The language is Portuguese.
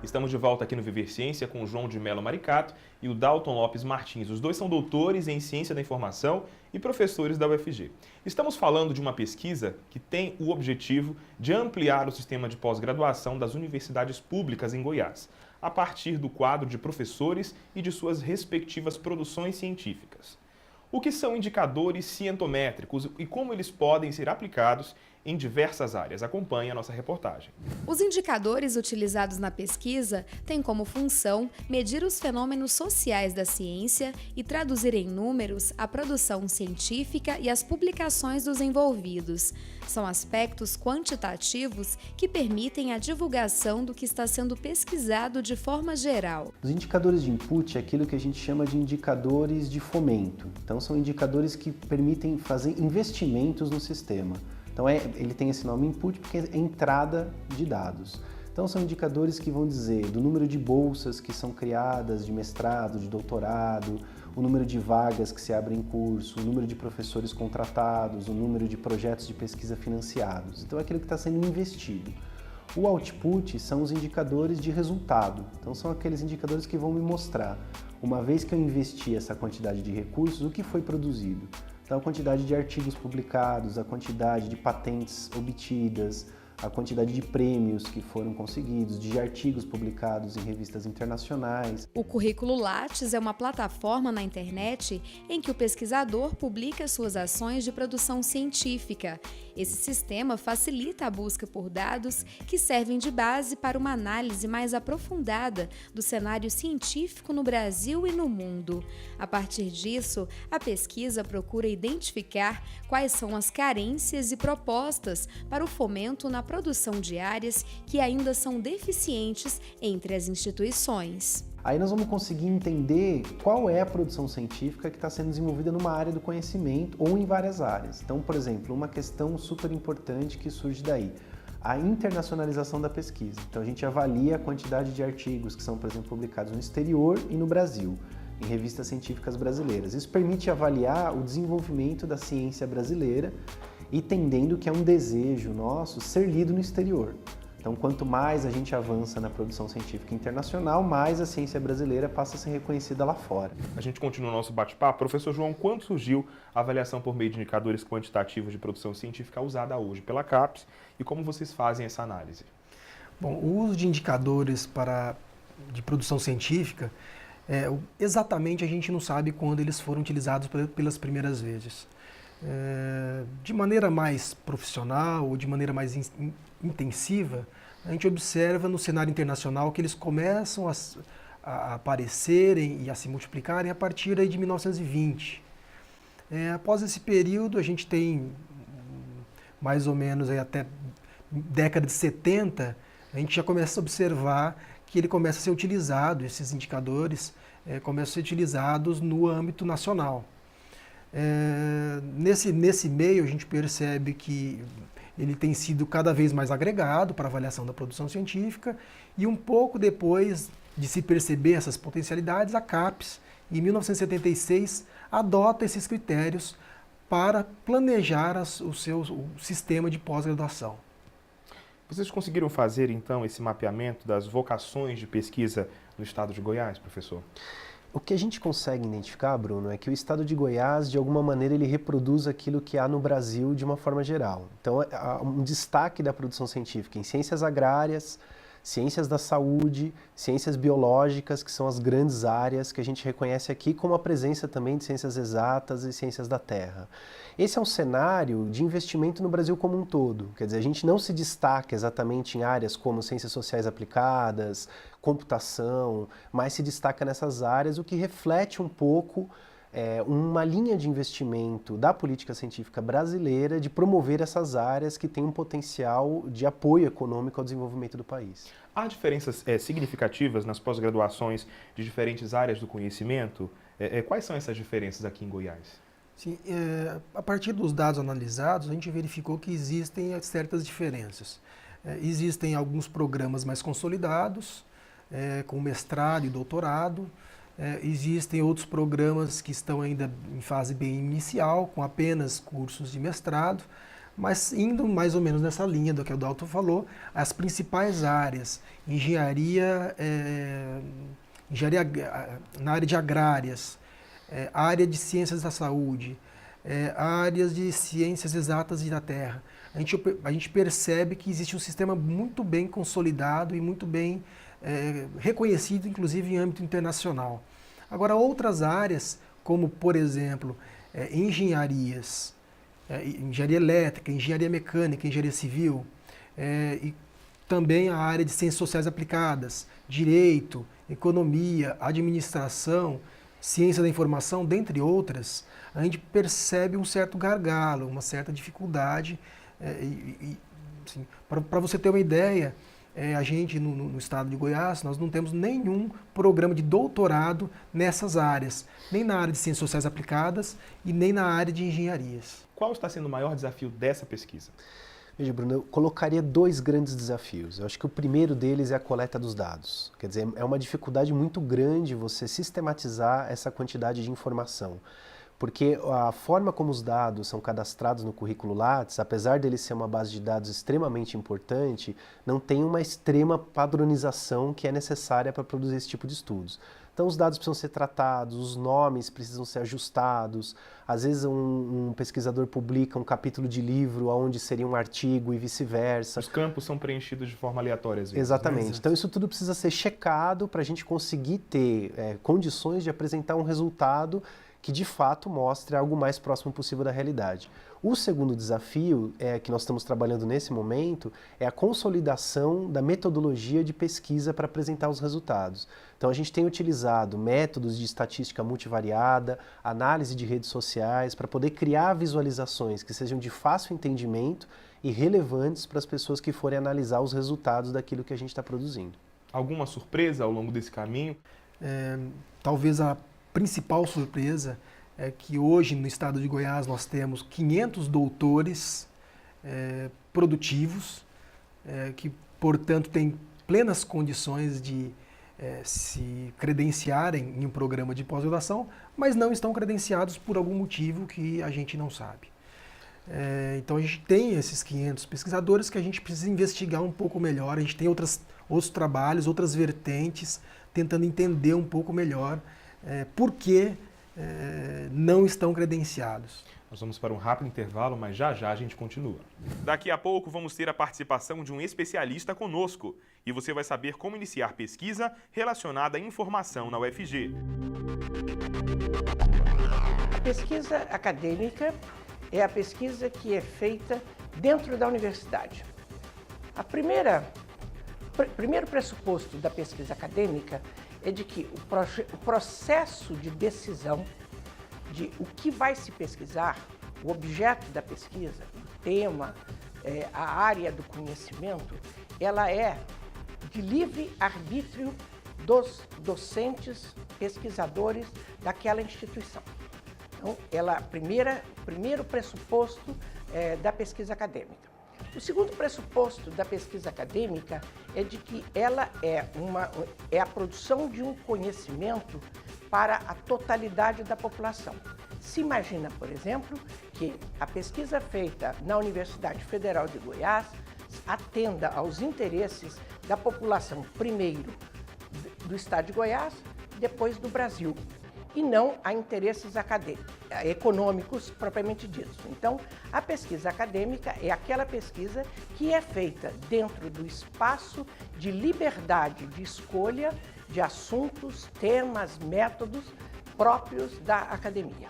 Estamos de volta aqui no Viver Ciência com o João de Mello Maricato e o Dalton Lopes Martins. Os dois são doutores em Ciência da Informação e professores da UFG. Estamos falando de uma pesquisa que tem o objetivo de ampliar o sistema de pós-graduação das universidades públicas em Goiás, a partir do quadro de professores e de suas respectivas produções científicas. O que são indicadores cientométricos e como eles podem ser aplicados em diversas áreas? Acompanhe a nossa reportagem. Os indicadores utilizados na pesquisa têm como função medir os fenômenos sociais da ciência e traduzir em números a produção científica e as publicações dos envolvidos. São aspectos quantitativos que permitem a divulgação do que está sendo pesquisado de forma geral. Os indicadores de input é aquilo que a gente chama de indicadores de fomento. Então, são indicadores que permitem fazer investimentos no sistema. Então, ele tem esse nome input porque é entrada de dados. Então, são indicadores que vão dizer do número de bolsas que são criadas, de mestrado, de doutorado, o número de vagas que se abrem em curso, o número de professores contratados, o número de projetos de pesquisa financiados. Então, é aquilo que está sendo investido. O output são os indicadores de resultado. Então, são aqueles indicadores que vão me mostrar, uma vez que eu investi essa quantidade de recursos, o que foi produzido. Então, a quantidade de artigos publicados, a quantidade de patentes obtidas, a quantidade de prêmios que foram conseguidos, de artigos publicados em revistas internacionais. O Currículo Lattes é uma plataforma na internet em que o pesquisador publica suas ações de produção científica. Esse sistema facilita a busca por dados que servem de base para uma análise mais aprofundada do cenário científico no Brasil e no mundo. A partir disso, a pesquisa procura identificar quais são as carências e propostas para o fomento na produção de áreas que ainda são deficientes entre as instituições. Aí nós vamos conseguir entender qual é a produção científica que está sendo desenvolvida numa área do conhecimento ou em várias áreas. Então, por exemplo, uma questão super importante que surge daí, a internacionalização da pesquisa. Então, a gente avalia a quantidade de artigos que são, por exemplo, publicados no exterior e no Brasil, em revistas científicas brasileiras. Isso permite avaliar o desenvolvimento da ciência brasileira e entendendo que é um desejo nosso ser lido no exterior. Então, quanto mais a gente avança na produção científica internacional, mais a ciência brasileira passa a ser reconhecida lá fora. A gente continua o nosso bate-papo. Professor João, quando surgiu a avaliação por meio de indicadores quantitativos de produção científica usada hoje pela CAPES e como vocês fazem essa análise? Bom, o uso de indicadores de produção científica, exatamente a gente não sabe quando eles foram utilizados pelas primeiras vezes. De maneira mais profissional ou de maneira mais intensiva, a gente observa no cenário internacional que eles começam a aparecerem e a se multiplicarem a partir aí de 1920. Após esse período, a gente tem mais ou menos aí até década de 70, a gente já começa a observar que ele começa a ser utilizado, esses indicadores começam a ser utilizados no âmbito nacional. Nesse meio, a gente percebe que ele tem sido cada vez mais agregado para avaliação da produção científica e um pouco depois de se perceber essas potencialidades, a CAPES, em 1976, adota esses critérios para planejar o sistema de pós-graduação. Vocês conseguiram fazer, então, esse mapeamento das vocações de pesquisa no estado de Goiás, professor? O que a gente consegue identificar, Bruno, é que o estado de Goiás, de alguma maneira, ele reproduz aquilo que há no Brasil de uma forma geral. Então, há um destaque da produção científica em ciências agrárias, ciências da saúde, ciências biológicas, que são as grandes áreas que a gente reconhece aqui, como a presença também de ciências exatas e ciências da terra. Esse é um cenário de investimento no Brasil como um todo. Quer dizer, a gente não se destaca exatamente em áreas como ciências sociais aplicadas, computação, mas se destaca nessas áreas, o que reflete um pouco uma linha de investimento da política científica brasileira de promover essas áreas que têm um potencial de apoio econômico ao desenvolvimento do país. Há diferenças significativas nas pós-graduações de diferentes áreas do conhecimento? Quais são essas diferenças aqui em Goiás? Sim, a partir dos dados analisados, a gente verificou que existem certas diferenças. Existem alguns programas mais consolidados, com mestrado e doutorado. Existem outros programas que estão ainda em fase bem inicial, com apenas cursos de mestrado, Mas indo mais ou menos nessa linha do que o Dalton falou, as principais áreas, engenharia na área de agrárias, área de ciências da saúde, áreas de ciências exatas e da terra, a gente percebe que existe um sistema muito bem consolidado e muito bem reconhecido, inclusive em âmbito internacional. Agora, outras áreas, como por exemplo, engenharia elétrica, engenharia mecânica, engenharia civil, e também a área de ciências sociais aplicadas, direito, economia, administração, ciência da informação, dentre outras, a gente percebe um certo gargalo, uma certa dificuldade. Assim, para você ter uma ideia, a gente no estado de Goiás, nós não temos nenhum programa de doutorado nessas áreas, nem na área de ciências sociais aplicadas e nem na área de engenharias. Qual está sendo o maior desafio dessa pesquisa? Veja, Bruno, eu colocaria 2 grandes desafios. Eu acho que o primeiro deles é a coleta dos dados. Quer dizer, é uma dificuldade muito grande você sistematizar essa quantidade de informação. Porque a forma como os dados são cadastrados no currículo Lattes, apesar dele ser uma base de dados extremamente importante, não tem uma extrema padronização que é necessária para produzir esse tipo de estudos. Então os dados precisam ser tratados, os nomes precisam ser ajustados, às vezes um pesquisador publica um capítulo de livro onde seria um artigo e vice-versa. Os campos são preenchidos de forma aleatória às vezes. Exatamente. Né? Então isso tudo precisa ser checado para a gente conseguir ter condições de apresentar um resultado que de fato mostre algo mais próximo possível da realidade. O segundo desafio que nós estamos trabalhando nesse momento é a consolidação da metodologia de pesquisa para apresentar os resultados. Então a gente tem utilizado métodos de estatística multivariada, análise de redes sociais, para poder criar visualizações que sejam de fácil entendimento e relevantes para as pessoas que forem analisar os resultados daquilo que a gente está produzindo. Alguma surpresa ao longo desse caminho? Talvez a principal surpresa é que hoje no estado de Goiás nós temos 500 doutores produtivos, que portanto têm plenas condições de se credenciarem em um programa de pós-graduação, mas não estão credenciados por algum motivo que a gente não sabe. Então a gente tem esses 500 pesquisadores que a gente precisa investigar um pouco melhor, a gente tem outros trabalhos, outras vertentes, tentando entender um pouco melhor por que não estão credenciados. Nós vamos para um rápido intervalo, mas já já a gente continua. Daqui a pouco vamos ter a participação de um especialista conosco e você vai saber como iniciar pesquisa relacionada à informação na UFG. A pesquisa acadêmica é a pesquisa que é feita dentro da universidade. O primeiro pressuposto da pesquisa acadêmica é de que o processo de decisão de o que vai se pesquisar, o objeto da pesquisa, o tema, a área do conhecimento, ela é de livre arbítrio dos docentes, pesquisadores daquela instituição. Então, o primeiro pressuposto da pesquisa acadêmica. O segundo pressuposto da pesquisa acadêmica é de que ela é a produção de um conhecimento para a totalidade da população. Se imagina, por exemplo, que a pesquisa feita na Universidade Federal de Goiás atenda aos interesses da população, primeiro do estado de Goiás, depois do Brasil, e não a interesses econômicos propriamente ditos. Então, a pesquisa acadêmica é aquela pesquisa que é feita dentro do espaço de liberdade de escolha de assuntos, temas, métodos próprios da academia.